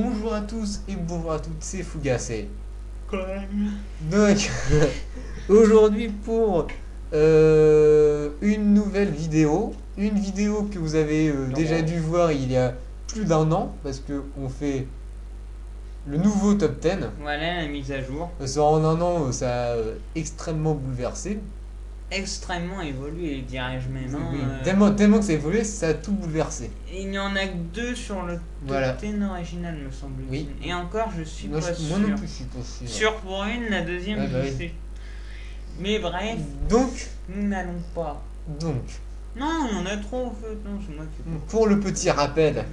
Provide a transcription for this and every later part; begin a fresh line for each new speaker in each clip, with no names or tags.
Bonjour à tous et bonjour à toutes, c'est Fugacé.
Quand même.
Donc, aujourd'hui pour une nouvelle vidéo, une vidéo que vous avez déjà dû voir il y a plus d'un an, parce que on fait le nouveau top 10.
Voilà la mise à jour.
En un an, ça a extrêmement bouleversé.
Extrêmement évolué, dirais-je même.
Oui, tellement que ça a évolué, ça a tout bouleversé.
Il n'y en a que deux sur le
Voilà.
top 10 original, me semble-t-il.
Oui.
Et encore, je suis
Moi,
pas sûr.
moi non plus, je suis pas sûr.
Sûr pour une, la deuxième,
Ouais, bah
je
oui.
sais. Mais bref,
Donc,
nous n'allons pas. Non, il y en a trop en fait. Non, c'est moi qui ai pas.
pour le petit rappel,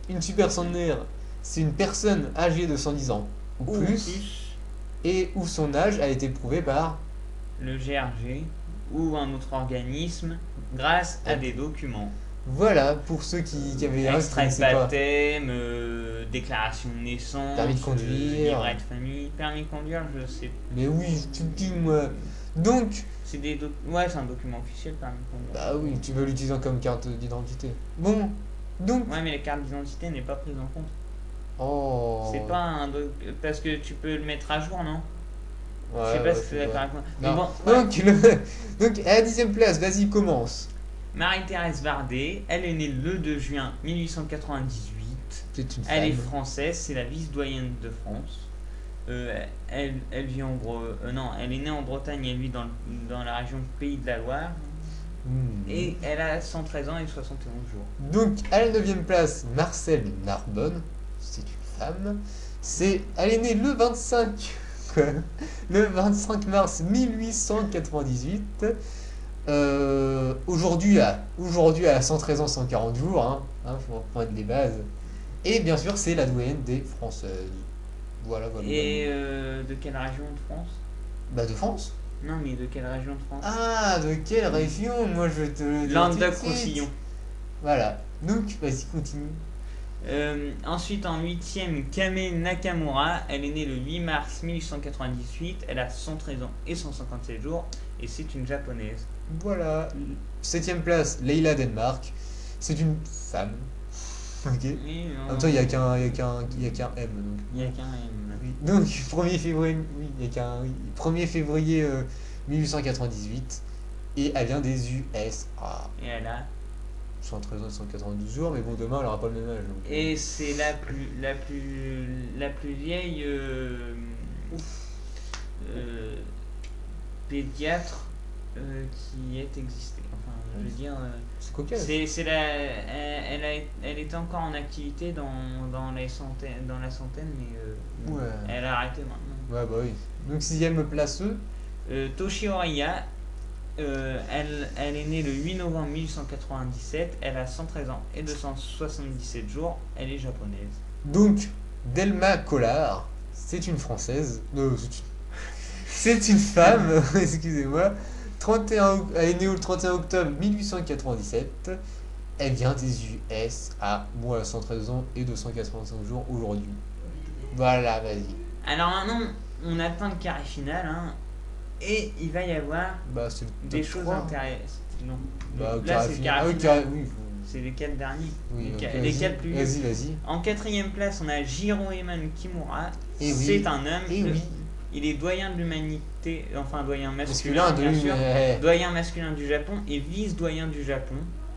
une super centenaire, c'est une personne âgée de 110 ans ou
Ou
plus, et où son âge a été prouvé par...
le GRG ou un autre organisme grâce à
Ouais.
des documents.
Voilà, pour ceux qui avaient
Extrait de
connaissaient pas.
baptême, déclaration de naissance,
Permis de conduire.
livret de famille, permis de conduire, je sais.
Mais oui, tu me dis, moi. Donc,
C'est ouais, c'est un document officiel, permis de conduire.
bah oui, tu veux l'utiliser comme carte d'identité. Bon, donc...
Ouais, mais la carte d'identité n'est pas prise en compte.
Oh...
C'est pas un parce que tu peux le mettre à jour, non?
Ouais,
Je sais pas
ouais,
si
je
c'est
sais
d'accord
pas.
avec moi. Mais
Non.
bon,
Donc, à la 10e place, vas-y, commence.
Marie-Thérèse Vardet, elle est née le 2 juin 1898.
C'est une
Elle est
femme.
française, c'est la vice-doyenne de France. Elle vit en non, elle est née en Bretagne, elle vit dans la région Pays de la Loire. Et elle a 113 ans et 71 jours.
Donc, à la 9e place, Marcel Narbonne, c'est une femme. Elle est née le 25, quoi, le 25 mars 1898. Aujourd'hui, à 113 ans, 140 jours, faut reprendre les bases. Et bien sûr, c'est la doyenne des Françaises. Voilà.
Et de quelle région de France?
Bah, de France.
Non, mais de quelle région de France?
Ah, de quelle région? Moi, je vais te le dire tout de suite.
Languedoc-Roussillon.
Voilà. Donc, vas-y, continue.
Ensuite, en 8ème, Kame Nakamura. Elle est née le 8 mars 1898. Elle a 113 ans et 157 jours. Et c'est une japonaise.
Voilà. 7e place, Leila Denmark. C'est une femme. Ok.
Et,
En même temps, il n'y a qu'un M. Donc.
Il n'y a qu'un M.
Oui. Donc, 1er février, oui, il y a qu'un. Oui. 1er février 1898. Et elle vient des USA.
Et elle a.
113 ans et 192 jours, mais bon, demain, elle n'aura pas le même âge. Donc.
Et c'est la plus vieille pédiatre qui ait existé. Enfin, je veux dire,
C'est cocasse.
elle était encore en activité dans la centaine, mais
Ouais.
elle a arrêté maintenant.
Ouais, bah oui. Donc, 6e place,
Toshi Oriya, elle est née le 8 novembre 1897, elle a 113 ans et 277 jours, elle est japonaise.
Donc, Delma Collard, c'est une française. C'est une femme, excusez-moi. Elle est née le 31 octobre 1897. Elle vient des USA. Moi, elle a 113 ans et 285 jours aujourd'hui. Voilà, vas-y.
Alors maintenant, on atteint le carré final, et il va y avoir
Bah, c'est le
des
top
choses
3.
intéressantes. Non,
Bah,
là c'est le carré
Ah oui,
final.
oui.
C'est les 4 derniers.
Oui, ok,
Les 4 plus vieux.
Vas-y.
En 4ème place, on a Jiro Eman Kimura.
Et oui.
C'est un homme.
Et oui.
Il est doyen de l'humanité, enfin doyen masculin,
Masculin,
bien sûr.
ouais.
Doyen masculin du Japon et vice-doyen du Japon.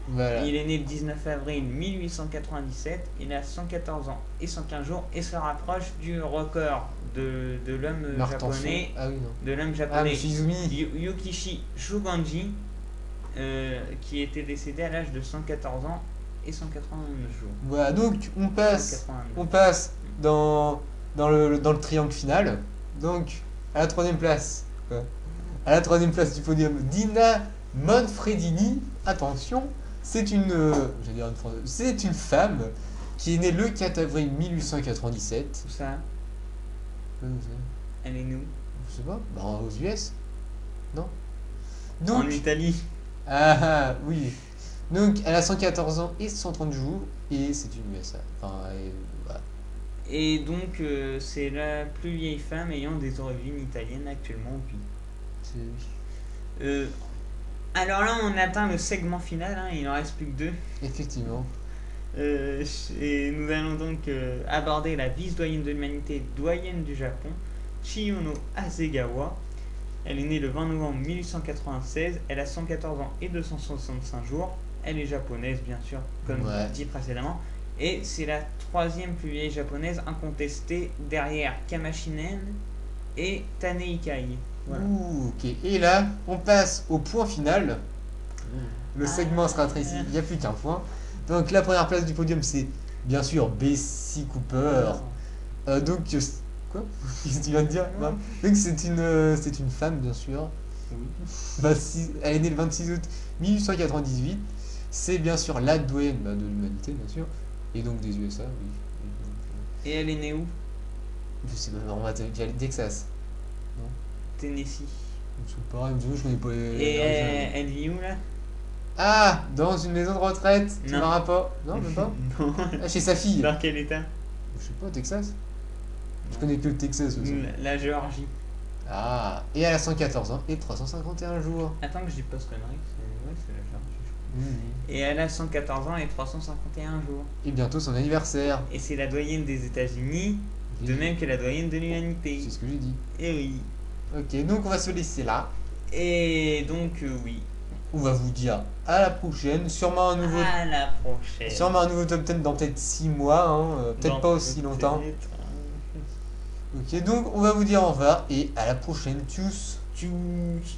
Voilà.
Il est né le 19 avril 1897. Il a 114 ans et 115 jours et se rapproche du record de l'homme japonais.
Ah oui, non.
De l'homme
Ah,
japonais
Monsieur Izumi.
Yukishi Shuganji, qui était décédé à l'âge de 114 ans et 189 jours.
Voilà, donc on passe
189.
dans le triangle final. Donc, à la 3e place, quoi. À la 3e place du podium, Dina Manfredini. Attention, c'est une française. C'est une femme qui est née le 4 avril 1897.
Tout ça, elle est nous.
Je sais pas, bah, aux US. Non.
En
Donc,
Italie.
oui. Donc, elle a 114 ans et 130 jours. Et c'est une USA. Enfin, voilà.
Et donc, c'est la plus vieille femme ayant des origines italiennes actuellement au pays.
C'est...
Alors là, on atteint le segment final, il en reste plus que 2.
Effectivement.
Et nous allons donc aborder la vice-doyenne de l'humanité, doyenne du Japon, Chiyono Hasegawa. Elle est née le 20 novembre 1896, elle a 114 ans et 265 jours. Elle est japonaise, bien sûr, comme dit précédemment. Et c'est la troisième plus vieille japonaise incontestée derrière Kamashinen et Taneikai.
Voilà. Ouh, ok. Et là, on passe au point final. Le segment sera précis, il n'y a plus qu'un point. Donc la première place du podium, c'est bien sûr Bessie Cooper. Donc, quoi? Qu'est-ce que tu viens de dire? Donc c'est une femme, bien sûr. Oui. Elle est née le 26 août 1898. C'est bien sûr la doyenne de l'humanité, bien sûr. Et donc des USA, oui.
Et elle est née où?
Je sais pas, on va dire Texas.
Non. Tennessee.
Je sais pas, je connais pas les...
Et elle vit où là?
Ah, dans une maison de retraite. Tu m'auras pas? Non, même pas.
Non.
Ah, chez sa fille.
Dans quel état?
Je sais pas, Texas. Je connais que le Texas aussi.
La Géorgie.
Ah, et elle a 114 ans et 351 jours.
Attends que je dis pas ce connerie, c'est la Géorgie. Et elle a 114 ans et 351 jours.
Et bientôt son anniversaire.
Et c'est la doyenne des États-Unis, de même que la doyenne de l'humanité.
C'est ce que j'ai dit.
Et oui.
Ok, donc on va se laisser là.
Et donc oui.
On va vous dire à la prochaine, sûrement un nouveau.
À la prochaine.
Sûrement un nouveau top 10 dans peut-être 6 mois, hein, peut-être pas aussi longtemps. Ok, donc on va vous dire au revoir et à la prochaine. Tchuss.
Tchuss.